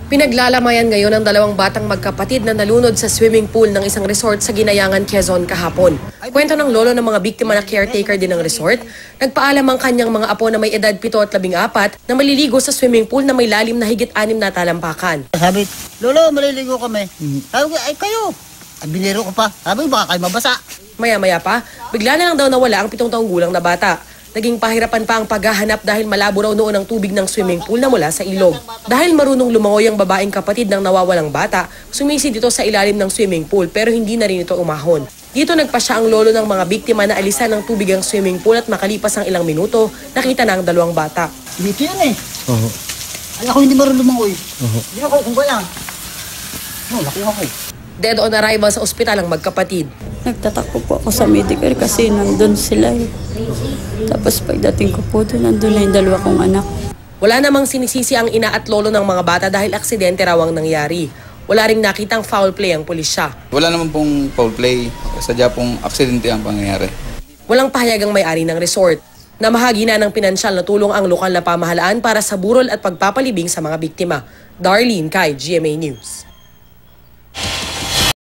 Pinaglalamayan ngayon ng dalawang batang magkapatid na nalunod sa swimming pool ng isang resort sa Ginayangan, Quezon kahapon. Kwento ng lolo ng mga biktima na caretaker din ng resort, nagpaalam ang kanyang mga apo na may edad 7 at 14 na maliligo sa swimming pool na may lalim na higit 6 na talampakan. Sabi, lolo, maliligo kami. Sabi ko, ay kayo. Ay, biniro ko pa. Sabi ko, baka kayo mabasa. Maya-maya pa, bigla na lang daw nawala ang 7 taong gulang na bata. Naging pahirapan pa ang paghahanap dahil malabo raw noon ang tubig ng swimming pool na mula sa ilog. Dahil marunong lumangoy ang babaeng kapatid ng nawawalang bata, sumisid ito sa ilalim ng swimming pool pero hindi na rin ito umahon. Dito nagpasya ang lolo ng mga biktima na alisan ng tubig ang swimming pool at makalipas ang ilang minuto, nakita na ang dalawang bata. Dito yan eh. Alam ko hindi marunong lumangoy. Hindi ako kung ba yan. Nakuha ko. Dead on arrival sa ospital ang magkapatid. Nagtatakbo po ako sa medical kasi nandun sila eh. Tapos pagdating ko po doon, nandun na yung 2 kong anak. Wala namang sinisisi ang ina at lolo ng mga bata dahil aksidente raw ang nangyari. Wala ring nakitang foul play ang pulisya. Wala naman pong foul play, sadya pong aksidente ang pangyayari. Walang pahayagang may-ari ng resort. Namahagi na ng pinansyal na tulong ang lokal na pamahalaan para sa burol at pagpapalibing sa mga biktima. Darlene Kai, GMA News.